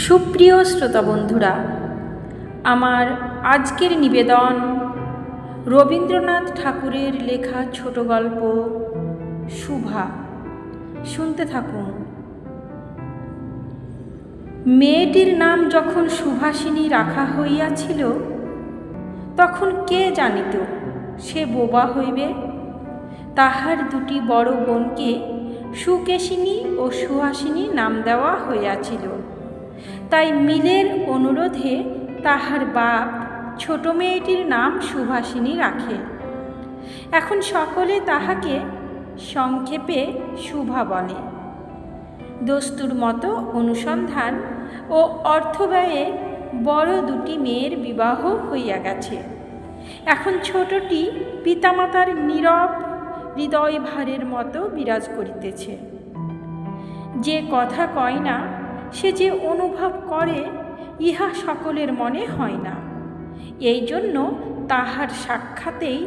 সুপ্রিয় শ্রোতা বন্ধুরা, আমার আজকের নিবেদন রবীন্দ্রনাথ ঠাকুরের লেখা ছোট গল্প শুভা। শুনতে থাকুন। মেয়েটির নাম যখন সুভাষিনী রাখা হইয়াছিল, তখন কে জানিত সে বোবা হইবে। তাহার দুটি বড় বোনকে সুকেশিনী ও সুহাসিনী নাম দেওয়া হইয়াছিল। তাই মিলের অনুরোধে তাহার বাপ ছোট মেয়েটির নাম সুভাষিনী রাখে। এখন সকলে তাহাকে সংক্ষেপে শুভা বলে। দস্তুর মতো অনুসন্ধান ও অর্থব্যয়ে বড় দুটি মেয়ের বিবাহ হইয়া গেছে। এখন ছোটটি পিতামাতার নীরব হৃদয় ভারের মতো বিরাজ করিতেছে। যে কথা কয় না, সে যে অনুভব করে, ইহা সকলের মনে হয় না। এই জন্য তাহার সাক্ষাতেই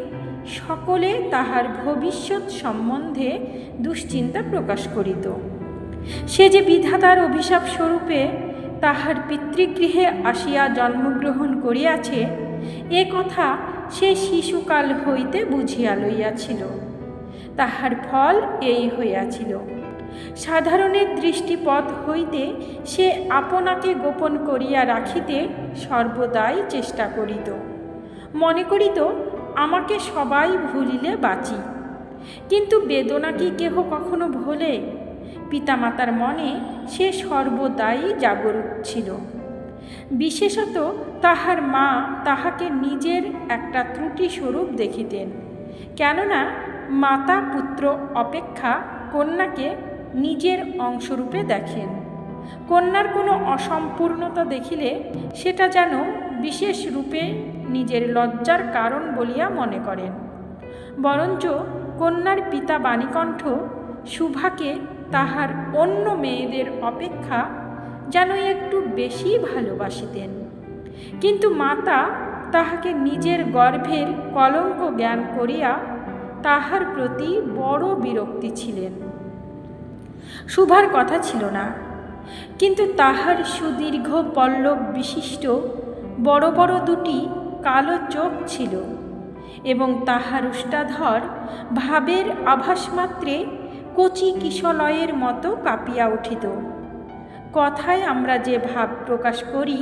সকলে তাহার ভবিষ্যৎ সম্বন্ধে দুশ্চিন্তা প্রকাশ করিত। সে যে বিধাতার অভিশাপ স্বরূপে তাহার পিতৃগৃহে আসিয়া জন্মগ্রহণ করিয়াছে, এ কথা সে শিশুকাল হইতে বুঝিয়া লইয়াছিল। তাহার ফল এই হইয়াছিল। সাধারণের দৃষ্টিপথ হইতে সে আপনাকে গোপন করিয়া রাখিতে সর্বদাই চেষ্টা করিত। মনে করিত, আমাকে সবাই ভুলিলে বাঁচি। কিন্তু বেদনা কি কেহ কখনো ভোলে? পিতামাতার মনে সে সর্বদাই জাগরূক ছিল। বিশেষত তাহার মা তাহাকে নিজের একটা ত্রুটি স্বরূপ দেখিতেন। কেননা মাতা পুত্র অপেক্ষা কন্যাকে নিজের অংশরূপে দেখেন। কন্যার কোনো অসম্পূর্ণতা দেখিলে সেটা যেন বিশেষ রূপে নিজের লজ্জার কারণ বলিয়া মনে করেন। বরঞ্চ কন্যার পিতা বাণীকণ্ঠ শুভাকে তাহার অন্য মেয়েদের অপেক্ষা যেন একটু বেশি ভালোবাসিতেন। কিন্তু মাতা তাহাকে নিজের গর্ভের কলঙ্ক জ্ঞান করিয়া তাহার প্রতি বড় বিরক্তি ছিলেন। শুভার কথা ছিল না, কিন্তু তাহার সুদীর্ঘ পল্লব বিশিষ্ট বড় বড় দুটি কালো চোখ ছিল এবং তাহার উষ্টাধর ভাবের আভাসমাত্রে কচি কিশলয়ের মতো কাঁপিয়া উঠিত। কথায় আমরা যে ভাব প্রকাশ করি,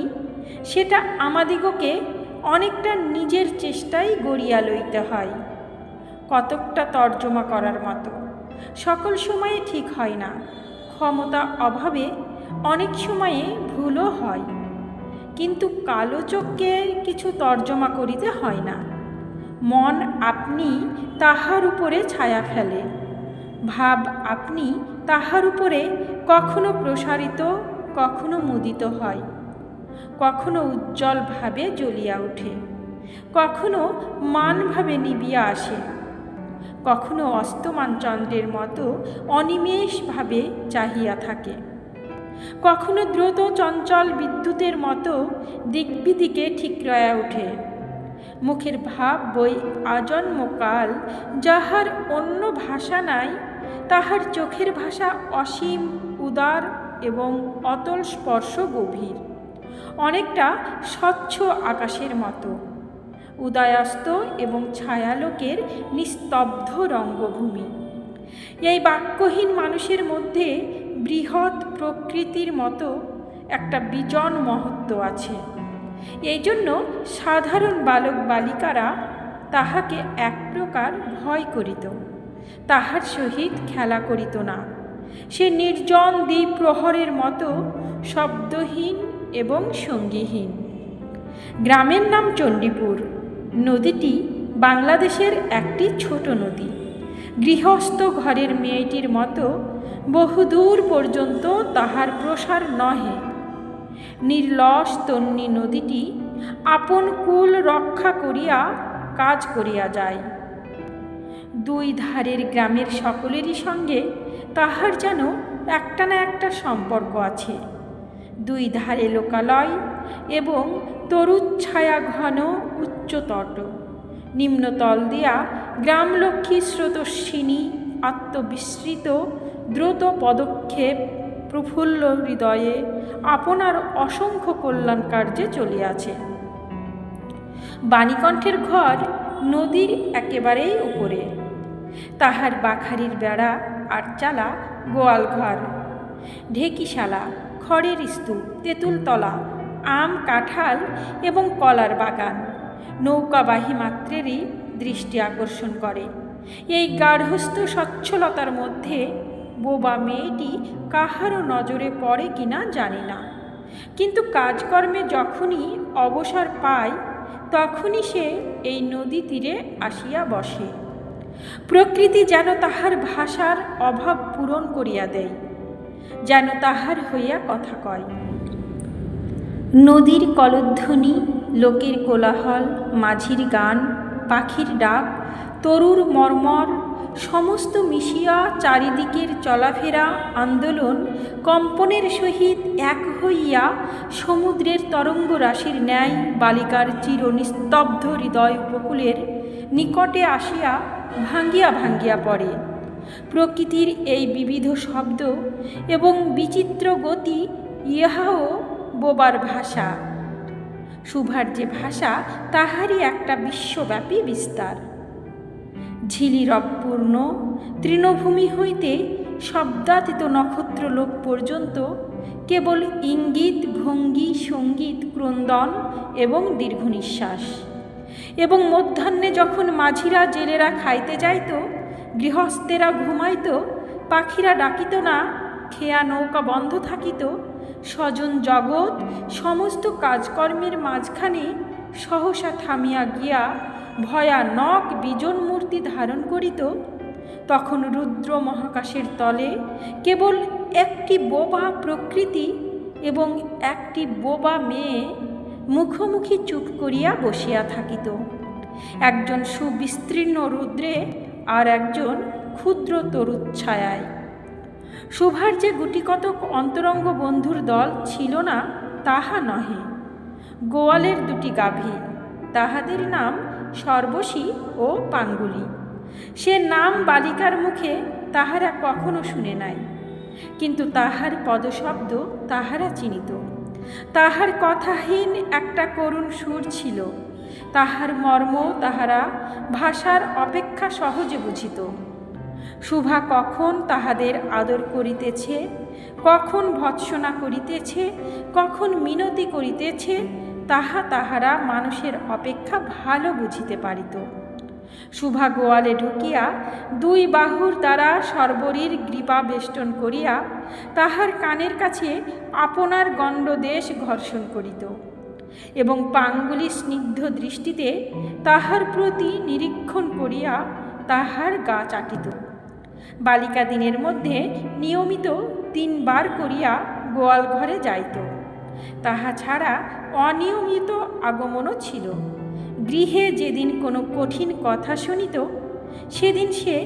সেটা আমাদিগকে অনেকটা নিজের চেষ্টায় গড়িয়া লইতে হয়। কতকটা তর্জমা করার মতো। সকল সময়ে ঠিক হয় না। ক্ষমতা অভাবে অনেক সময়ে ভুলও হয়। কিন্তু কালো চোখকে কিছু তর্জমা করিতে হয় না। মন আপনি তাহার উপরে ছায়া ফেলে। ভাব আপনি তাহার উপরে কখনো প্রসারিত, কখনো মুদিত হয়, কখনো উজ্জ্বলভাবে জ্বলিয়া ওঠে, কখনো মানভাবে নিবিয়া আসে, কখনো অস্তমান চন্দ্রের মতো অনিমেষভাবে চাহিয়া থাকে, কখনো দ্রুত চঞ্চল বিদ্যুতের মতো দিকবিদিকে ঠিকরায়া ওঠে। মুখের ভাব বই আজন্মকাল, যাহার অন্য ভাষা নাই, তাহার চোখের ভাষা অসীম, উদার এবং অতল স্পর্শ গভীর, অনেকটা স্বচ্ছ আকাশের মতো, উদয়াস্ত এবং ছায়ালোকের নিস্তব্ধ রঙ্গভূমি। এই বাক্যহীন মানুষের মধ্যে বৃহৎ প্রকৃতির মতো একটা বিজন মহত্ব আছে। এই জন্য সাধারণ বালক বালিকারা তাহাকে এক প্রকার ভয় করিত, তাহার সহিত খেলা করিত না। সে নির্জন দ্বীপ প্রহরের মতো শব্দহীন এবং সঙ্গীহীন। গ্রামের নাম চণ্ডীপুর। নদীটি বাংলাদেশের একটি ছোট নদী। গৃহস্থ ঘরের মেয়েটির মতো বহুদূর পর্যন্ত তাহার প্রসার নহে। নির্লস তন্বী নদীটি আপন কুল রক্ষা করিয়া কাজ করিয়া যায়। দুই ধারের গ্রামের সকলেরই সঙ্গে তাহার যেন একটা না একটা সম্পর্ক আছে। দুই ধারে লোকালয় এবং তরুচ্ছায়া ঘন উচ্চতট। নিম্নতল দিয়া গ্রামলক্ষ্মী স্রোতস্বিনী আত্মবিস্মৃত দ্রুত পদক্ষেপ প্রফুল্ল হৃদয়ে আপনার অসংখ্য কল্যাণ কার্যে চলিয়াছে। বাণীকণ্ঠের ঘর নদীর একেবারেই উপরে, তাহার বাখারির বেড়া আর চালা গোয়াল ঘর, ঢেকিশালা, খড়ের স্তূপ, তেঁতুলতলা, আম, কাঁঠাল এবং কলার বাগান নৌকাবাহী মাত্রেরই দৃষ্টি আকর্ষণ করে। এই গার্হস্থ স্বচ্ছলতার মধ্যে বোবা মেয়েটি কাহারও নজরে পড়ে কিনা জানি না, কিন্তু কাজকর্মে যখনই অবসর পায় তখনই সে এই নদী তীরে আসিয়া বসে। প্রকৃতি যেন তাহার ভাষার অভাব পূরণ করিয়া দেয়, যেন তাহার হইয়া কথা কয়। নদীর কলধ্বনি, লোকের কোলাহল, মাঝির গান, পাখির ডাক, তরুর মর্মর সমস্ত মিশিয়া চারিদিকের চলাফেরা আন্দোলন কম্পনের সহিত এক হইয়া সমুদ্রের তরঙ্গ রাশির ন্যায় বালিকার চির নিস্তব্ধ হৃদয় উপকূলের নিকটে আসিয়া ভাঙ্গিয়া ভাঙ্গিয়া পড়ে। প্রকৃতির এই বিবিধ শব্দ এবং বিচিত্র গতি ইহাও বোবার ভাষা। সুভার যে ভাষা তাহারই একটা বিশ্বব্যাপী বিস্তার। ঝিলির অপূর্ণ তৃণভূমি হইতে শব্দাতীত নক্ষত্রলোক পর্যন্ত কেবল ইঙ্গিত, ভঙ্গি, সঙ্গীত, ক্রন্দন এবং দীর্ঘ নিঃশ্বাস। এবং মধ্যাহ্নে যখন মাঝিরা জেলেরা খাইতে যাইত, গৃহস্থেরা ঘুমাইত, পাখিরা ডাকিত না, খেয়া নৌকা বন্ধ থাকিত, স্বজন জগৎ সমস্ত কাজকর্মের মাঝখানে সহসা থামিয়া গিয়া ভয়ানক বিজন মূর্তি ধারণ করিত, তখন রুদ্র মহাকাশের তলে কেবল একটি বোবা প্রকৃতি এবং একটি বোবা মেয়ে মুখোমুখি চুপ করিয়া বসিয়া থাকিত। একজন সুবিস্তীর্ণ রুদ্রে আর একজন ক্ষুদ্র তরুচ্ছায়ায়। সুভার যে গুটিকতক অন্তরঙ্গ বন্ধুর দল ছিল না তাহা নহে। গোয়ালের দুটি গাভী, তাহাদের নাম সর্বশী ও পাঙ্গুলি। সে নাম বালিকার মুখে তাহারা কখনো শুনে নাই, কিন্তু তাহার পদশব্দ তাহারা চিনিত। তাহার কথাহীন একটা করুণ সুর ছিল, তাহার মর্ম তাহারা ভাষার অপেক্ষা সহজে বুঝিত। শুভা কখন তাহাদের আদর করিতেছে, কখন ভৎসনা করিতেছে, কখন মিনতি করিতেছে, তাহারা মানুষের অপেক্ষা ভালো বুঝিতে পারিত। শুভা গোয়ালে ঢুকিয়া দুই বাহুর দ্বারা সর্বরীর গ্রীপা বেষ্টন করিয়া তাহার কানের কাছে আপনার গণ্ডদেশ ঘর্ষণ করিত এবং পাঙ্গুলি স্নিগ্ধ দৃষ্টিতে তাহার প্রতি নিরীক্ষণ করিয়া তাহার গা চাটিত। বালিকা দিনের মধ্যে নিয়মিত 3 বার করিয়া গোয়াল ঘরে যাইত। তাহা ছাড়া অনিয়মিত আগমনও ছিল। গৃহে যেদিন কোনো কঠিন কথা শুনিত, সেদিন সে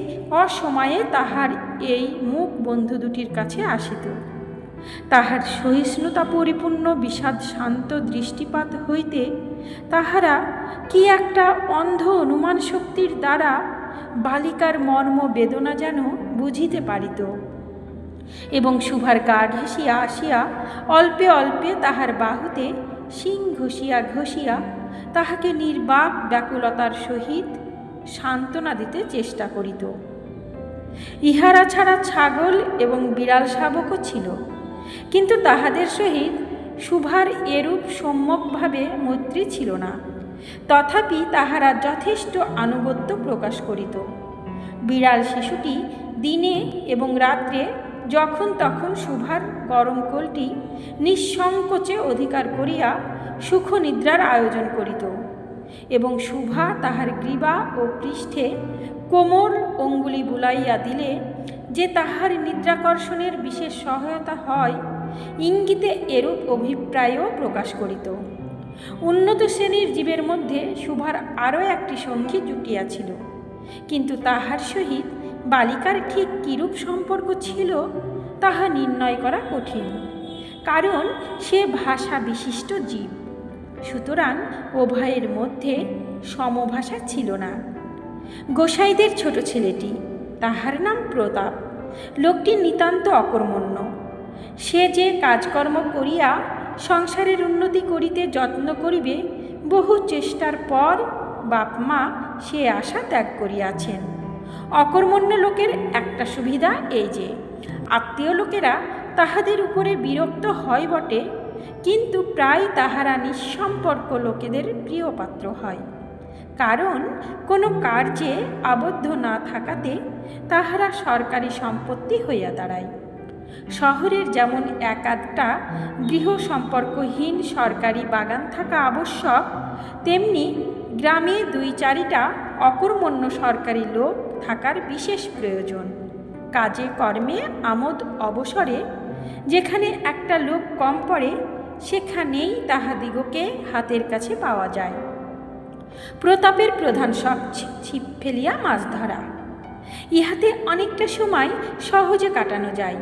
অসময়ে তাহার এই মুখ বন্ধু দুটির কাছে আসিত। তাহার সহিষ্ণুতা পরিপূর্ণ বিষাদ শান্ত দৃষ্টিপাত হইতে তাহারা কি একটা অন্ধ অনুমান শক্তির দ্বারা বালিকার মর্ম বেদনা যেন বুঝিতে পারিত এবং শুভার গা ঘেঁষিয়া আসিয়া অল্পে অল্পে তাহার বাহুতে শিং ঘষিয়া ঘষিয়া তাহাকে নির্বাক ব্যাকুলতার সহিত সান্ত্বনা দিতে চেষ্টা করিত। ইহারা ছাড়া ছাগল এবং বিড়াল শাবকও ছিল, কিন্তু তাহাদের সহিত শুভার এরূপ সম্যকভাবে মৈত্রী ছিল না। তথাপি তাহারা যথেষ্ট আনুগত্য প্রকাশ করিত। বিড়াল শিশুটি দিনে এবং রাত্রে যখন তখন শুভার গরম কোলটি নিঃসংকোচে অধিকার করিয়া সুখনিদ্রার আয়োজন করিত এবং শুভা তাহার গ্রীবা ও পৃষ্ঠে কোমর অঙ্গুলি বুলাইয়া দিলে যে তাহার নিদ্রাকর্ষণের বিশেষ সহায়তা হয়, ইঙ্গিতে এরূপ অভিপ্রায়ও প্রকাশ করিত। উন্নত শ্রেণীর জীবের মধ্যে শুভার আরও একটি সঙ্গী জুটিয়াছিল, কিন্তু তাহার সহিত বালিকার ঠিক কিরূপ সম্পর্ক ছিল তাহা নির্ণয় করা কঠিন, কারণ সে ভাষা বিশিষ্ট জীব। সুতরাং উভয়ের মধ্যে সমভাষা ছিল না। গোসাইদের ছোট ছেলেটি, তাহার নাম প্রতাপ, লোকটি নিতান্ত অকর্মণ্য। সে যে কাজকর্ম করিয়া সংসারের উন্নতি করিতে যত্ন করিবে, বহু চেষ্টার পর বাপ মা সে আশা ত্যাগ করিয়াছেন। অকর্মণ্য লোকের একটা সুবিধা এই যে আত্মীয় লোকেরা তাহাদের উপরে বিরক্ত হয় বটে, কিন্তু প্রায় তাহারা নিঃসম্পর্ক লোকেদের প্রিয় পাত্র হয়। কারণ কোনো কার্যে আবদ্ধ না থাকাতে তাহারা সরকারি সম্পত্তি হইয়া দাঁড়ায়। শহরের যেমন এক আধটা গৃহ সম্পর্কহীন সরকারি বাগান থাকা আবশ্যক, তেমনি গ্রামে 2-4টা অকর্মণ্য সরকারি লোক থাকার বিশেষ প্রয়োজন। কাজে কর্মে আমোদ অবসরে যেখানে একটা লোক কম পড়ে, সেখানেই তাহাদিগকে হাতের কাছে পাওয়া যায়। প্রতাপের প্রধান শখ ছিপ ফেলিয়া মাছ ধরা। ইহাতে অনেকটা সময় সহজে কাটানো যায়।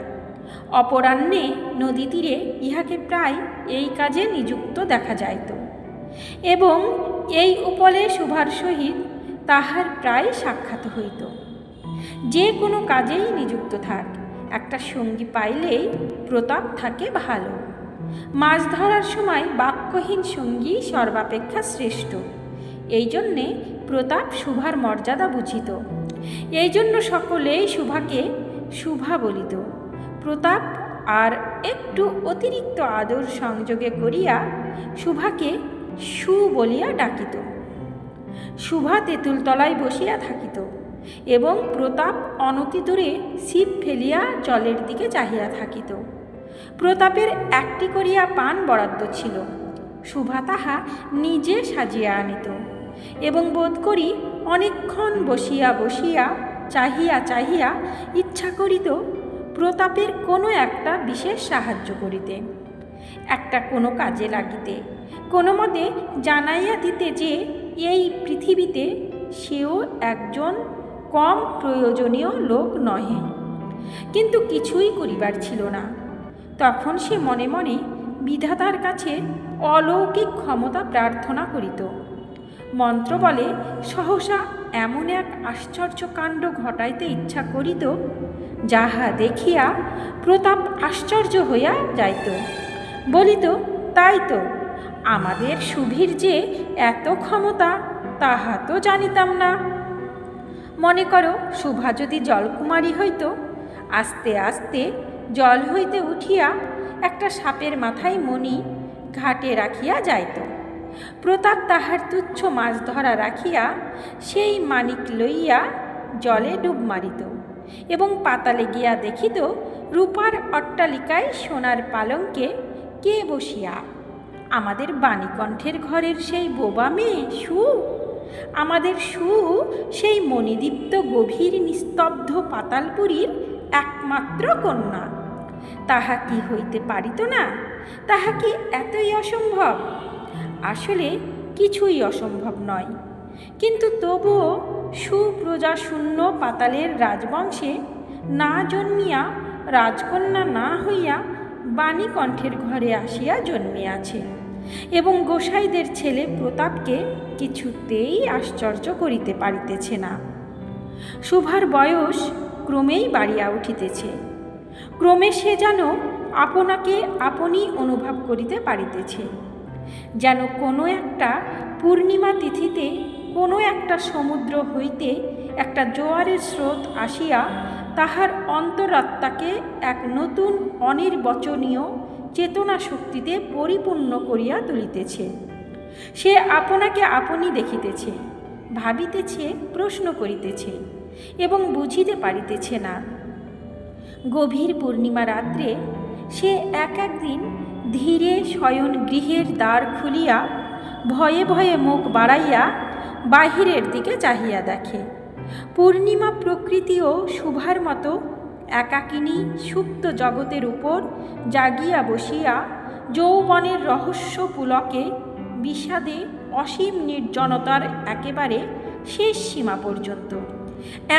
অপরাহ্নে নদী তীরে ইহাকে প্রায় এই কাজে নিযুক্ত দেখা যাইত, এবং এই উপলে শুভার সহিত তাহার প্রায় সাক্ষাৎ হইত। যে কোনো কাজেই নিযুক্ত থাক, একটা সঙ্গী পাইলেই প্রতাপ থাকে ভালো। মাছ ধরার সময় বাক্যহীন সঙ্গী সর্বাপেক্ষা শ্রেষ্ঠ। এই জন্যে প্রতাপ শুভার মর্যাদা বুঝিত। এই জন্য সকলেই শুভাকে শুভা বলিত। প্রতাপ আর একটু অতিরিক্ত আদর সংযোগে করিয়া শুভাকে সু বলিয়া ডাকিত। শুভা তেঁতুলতলায় বসিয়া থাকিত এবং প্রতাপ অনতিদূরে ছিপ ফেলিয়া জলের দিকে চাহিয়া থাকিত। প্রতাপের একটি করিয়া পান বরাদ্দ ছিল। শুভা তাহা নিজে সাজিয়া আনিত এবং বোধ করি অনেকক্ষণ বসিয়া বসিয়া চাহিয়া চাহিয়া ইচ্ছা করিত প্রতাপের কোনো একটা বিশেষ সাহায্য করিতে, একটা কোনো কাজে লাগিতে, কোনো মতে জানাইয়া দিতে যে এই পৃথিবীতে সেও একজন কম প্রয়োজনীয় লোক নহে। কিন্তু কিছুই করিবার ছিল না। তখন সে মনে মনে বিধাতার কাছে অলৌকিক ক্ষমতা প্রার্থনা করিত। মন্ত্র বলে সহসা এমন এক আশ্চর্য কাণ্ড ঘটাইতে ইচ্ছা করিত, যাহা দেখিয়া প্রতাপ আশ্চর্য হইয়া যাইত। বলিত, তাই তো, আমাদের শুভির যে এত ক্ষমতা তাহা তো জানিতাম না। মনে করো শুভা যদি জলকুমারী হইত, আস্তে আস্তে জল হইতে উঠিয়া একটা সাপের মাথায় মণি ঘাটে রাখিয়া যাইত। প্রতাপ তাহার তুচ্ছ মাছ ধরা রাখিয়া সেই মানিক লইয়া জলে ডুব মারিত এবং পাতালে গিয়া দেখিত রূপার অট্টালিকায় সোনার পালঙ্কে কে বসিয়া? আমাদের বাণীকণ্ঠের ঘরের সেই বোবা মেয়ে সু। আমাদের সু সেই মণিদীপ্ত গভীর নিস্তব্ধ পাতালপুরীর একমাত্র কন্যা। তাহা কি হইতে পারিত না? তাহা কি এতই অসম্ভব? আসলে কিছুই অসম্ভব নয়, কিন্তু তবুও সুপ্রজাশূন্য পাতালের রাজবংশে না জন্মিয়া, রাজকন্যা না হইয়া বাণীকণ্ঠের ঘরে আসিয়া জন্মিয়াছে এবং গোসাইদের ছেলে প্রতাপকে কিছুতেই আশ্চর্য করিতে পারিতেছে না। শুভার বয়স ক্রমেই বাড়িয়া উঠিতেছে। ক্রমে সে যেন আপনাকে আপনি অনুভব করিতে পারিতেছে, যেন কোনো একটা পূর্ণিমা তিথিতে কোনো একটা সমুদ্র হইতে একটা জোয়ারের স্রোত আসিয়া তাহার অন্তরাত্মাকে এক নতুন অনির্বচনীয় চেতনা শক্তিতে পরিপূর্ণ করিয়া তুলিতেছে। সে আপনাকে আপনি দেখিতেছে, ভাবিতেছে, প্রশ্ন করিতেছে এবং বুঝিতে পারিতেছে না। গভীর পূর্ণিমা রাত্রে সে একদিন ধীরে শয়ন গৃহের দ্বার খুলিয়া ভয়ে ভয়ে মুখ বাড়াইয়া বাহিরের দিকে চাহিয়া দেখে পূর্ণিমা প্রকৃতিও শুভার মতো একাকিনী সুপ্ত জগতের উপর জাগিয়া বসিয়া যৌবনের রহস্য পুলকে বিষাদে অসীম নির্জনতার একেবারে শেষ সীমা পর্যন্ত,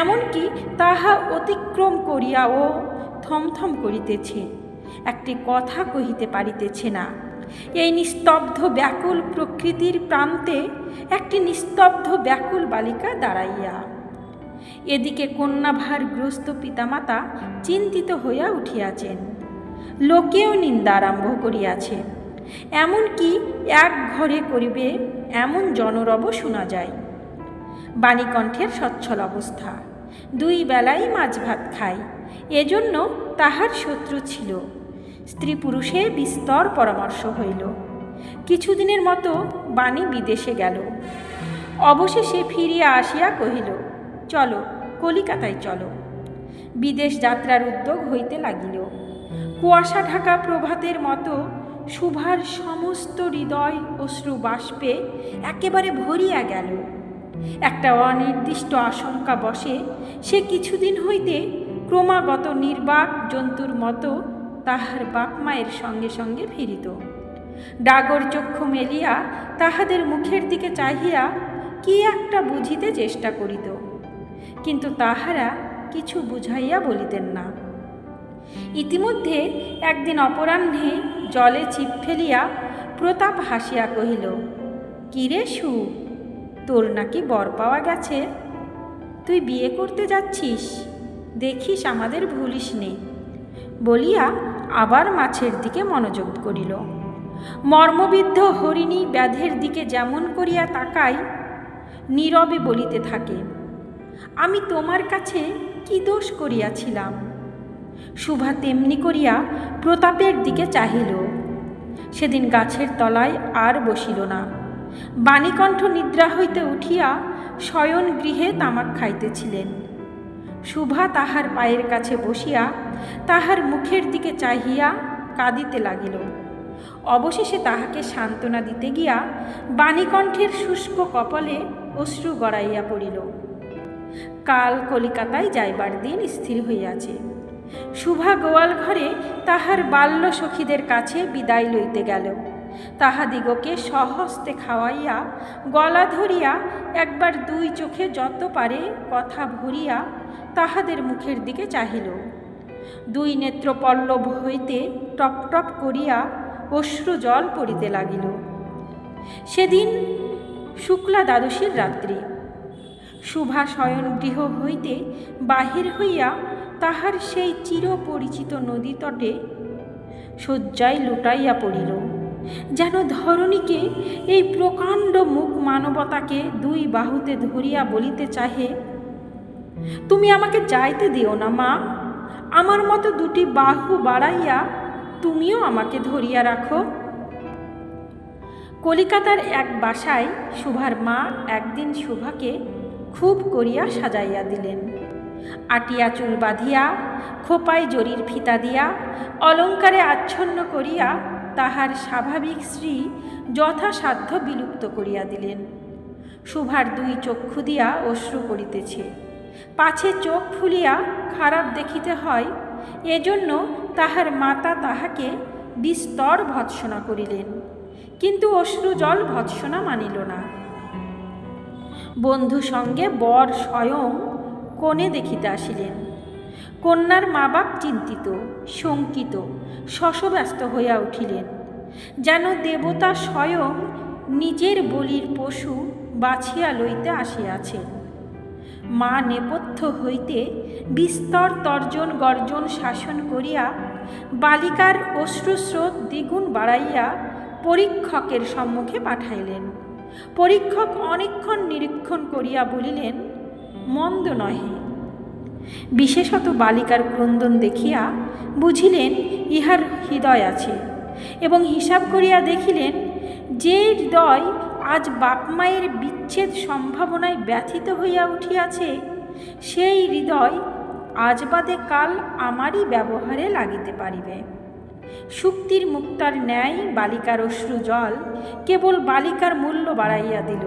এমনকি তাহা অতিক্রম করিয়াও থমথম করিতেছে, একটি কথা কহিতে পারিতেছে না। এই নিস্তব্ধ ব্যাকুল প্রকৃতির প্রান্তে একটি নিস্তব্ধ ব্যাকুল বালিকা দাঁড়াইয়া। এদিকে কন্যাভারগ্রস্ত পিতামাতা চিন্তিত হইয়া উঠিয়াছেন। লোকেও নিন্দা আরম্ভ করিয়াছে। এমনকি এক ঘরে করিবে এমন জনরব শোনা যায়। বাণীকণ্ঠের সচ্ছল অবস্থা, 2 বেলাই মাছ ভাত খায়, এজন্য তাহার শত্রু ছিল। স্ত্রী পুরুষে বিস্তর পরামর্শ হইল। কিছুদিনের মতো বাণী বিদেশে গেল। অবশেষে ফিরিয়া আসিয়া কহিল, চলো কলিকাতায় চলো। বিদেশ যাত্রার উদ্যোগ হইতে লাগিল। কুয়াশা ঢাকা প্রভাতের মতো শুভার সমস্ত হৃদয় অশ্রু বাষ্পে একেবারে ভরিয়া গেল। একটা অনির্দিষ্ট আশঙ্কা বসে সে কিছুদিন হইতে ক্রমাগত নির্বাক জন্তুর মতো তাহার বাপ মায়ের সঙ্গে সঙ্গে ফিরিত। ডাগর চক্ষু মেলিয়া তাহাদের মুখের দিকে চাহিয়া কি একটা বুঝিতে চেষ্টা করিত, কিন্তু তাহারা কিছু বুঝাইয়া বলিতেন না। ইতিমধ্যে একদিন অপরাহ্নে জলে ছিপ ফেলিয়া প্রতাপ হাসিয়া কহিল, কিরে সু, তোর নাকি বর পাওয়া গেছে? তুই বিয়ে করতে যাচ্ছিস, দেখিস আমাদের ভুলিস নে। বলিয়া আবার মাছের দিকে মনোযোগ করিল। মর্মবিদ্ধ হরিণী ব্যাধের দিকে যেমন করিয়া তাকায়, নীরবে বলিতে থাকে, আমি তোমার কাছে কি দোষ করিয়াছিলাম? শুভা তেমনি করিয়া প্রতাপের দিকে চাহিল। সেদিন গাছের তলায় আর বসিল না। বাণীকণ্ঠ নিদ্রা হইতে উঠিয়া শয়ন গৃহে তামাক খাইতেছিলেন। শুভা তাহার পায়ের কাছে বসিয়া তাহার মুখের দিকে চাহিয়া কাঁদিতে লাগিল। অবশেষে তাহাকে সান্ত্বনা দিতে গিয়া বাণীকণ্ঠের শুষ্ক কপালে অশ্রু গড়াইয়া পড়িল। কাল কলিকাতায় যাইবার দিন স্থির হইয়াছে। শুভা গোয়াল ঘরে তাহার বাল্য সখীদের কাছে বিদায় লইতে গেল। তাহাদিগকে সহস্তে খাওয়াইয়া গলা ধরিয়া একবার 2 চোখে যত পারে কথা ভরিয়া তাহাদের মুখের দিকে চাহিল। 2 নেত্র পল্লব হইতে টপ টপ করিয়া অশ্রু জল পড়িতে লাগিল। সেদিন শুক্লা দ্বাদশীর রাত্রি। শুভা শয়নগৃহ হইতে বাহির হইয়া তাহার সেই চিরপরিচিত নদী তটে শয্যায় লুটাইয়া পড়িল। যেন ধরণীকে, এই প্রকাণ্ড মুখ মানবতাকে 2 বাহুতে ধরিয়া বলিতে চাহে, তুমি আমাকে যাইতে দিও না মা, আমার মতো 2টি বাহু বাড়াইয়া তুমিও আমাকে ধরিয়া রাখো। কলিকাতার এক বাসায় শুভার মা একদিন শুভাকে খুব করিয়া সাজাইয়া দিলেন। আটিয়া চুল বাঁধিয়া, খোপায় জরির ফিতা দিয়া, অলঙ্কারে আচ্ছন্ন করিয়া তাহার স্বাভাবিক শ্রী যথাসাধ্য বিলুপ্ত করিয়া দিলেন। শুভার 2 চক্ষু দিয়া অশ্রু পড়িতেছে। পাছে চোখ ফুলিয়া খারাপ দেখিতে হয়, এজন্য তাহার মাতা তাহাকে বিস্তর ভৎসনা করিলেন, কিন্তু অশ্রু জল ভৎসনা মানিল না। বন্ধু সঙ্গে বর স্বয়ং কোণে দেখিতে আসিলেন। কন্যার মা বাপ চিন্তিত, শঙ্কিত, শশব্যস্ত হইয়া উঠিলেন, যেন দেবতা স্বয়ং নিজের বলির পশু বাছিয়া লইতে আসিয়াছেন। মা নেপথ্য হইতে বিস্তর তর্জন গর্জন শাসন করিয়া বালিকার অশ্রুস্রোত দ্বিগুণ বাড়াইয়া পরীক্ষকের সম্মুখে পাঠাইলেন। পরীক্ষক অনেকক্ষণ নিরীক্ষণ করিয়া বলিলেন, মন্দ নহে। বিশেষত বালিকার ক্রন্দন দেখিয়া বুঝিলেন ইহার হৃদয় আছে, এবং হিসাব করিয়া দেখিলেন যে হৃদয় আজ বাপ মায়ের বিচ্ছেদ সম্ভাবনায় ব্যথিত হইয়া উঠিয়াছে, সেই হৃদয় আজ বাদে কাল আমারই ব্যবহারে লাগিতে পারিবে। শুক্তির মুক্তার ন্যায় বালিকার অশ্রু জল কেবল বালিকার মূল্য বাড়াইয়া দিল,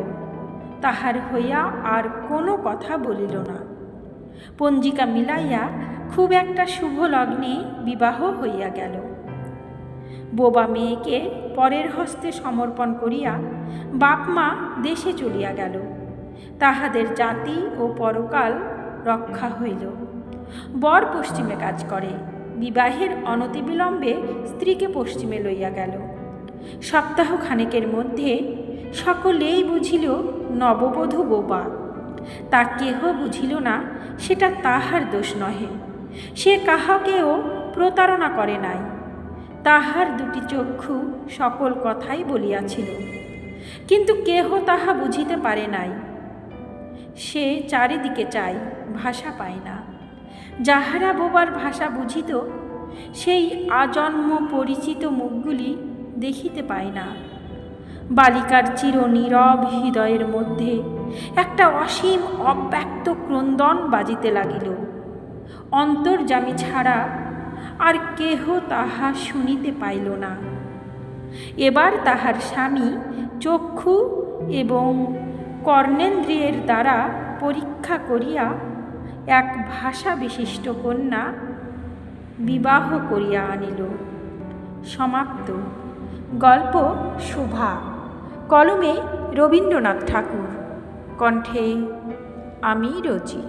তাহার হইয়া আর কোনো কথা বলিল না। পঞ্জিকা মিলাইয়া খুব একটা শুভ লগ্নে বিবাহ হইয়া গেল। বোবা মেয়েকে পরের হস্তে সমর্পণ করিয়া বাপ মা দেশে চলিয়া গেল। তাহাদের জাতি ও পরকাল রক্ষা হইল। বর পশ্চিমে কাজ করে। বিবাহের অনতিবিলম্বে স্ত্রীকে পশ্চিমে লইয়া গেল। সপ্তাহখানেকের মধ্যে সকলেই বুঝিল নববধূ বোবা। তা কেহ বুঝিল না সেটা তাহার দোষ নহে। সে কাহাকেও প্রতারণা করে নাই, তাহার দুটি চক্ষু সকল কথাই বলিয়াছিল, কিন্তু কেহ তাহা বুঝিতে পারে নাই। সে চারিদিকে চায়, ভাষা পায় না। যাহারা বোবার ভাষা বুঝিত, সেই আজন্ম পরিচিত মুখগুলি দেখিতে পায় না। বালিকার চির নীরব হৃদয়ের মধ্যে একটা অসীম অব্যক্ত ক্রন্দন বাজিতে লাগিল। অন্তর্যামী ছাড়া আর কেহ তাহা শুনিতে পাইল না। এবার তাহার স্বামী চক্ষু এবং কর্ণেন্দ্রিয়ের দ্বারা পরীক্ষা করিয়া এক ভাষা বিশিষ্ট কন্যা বিবাহ করিয়া আনিল। সমাপ্ত। গল্প শোভা। কলমে রবীন্দ্রনাথ ঠাকুর। কণ্ঠে আমি রচি।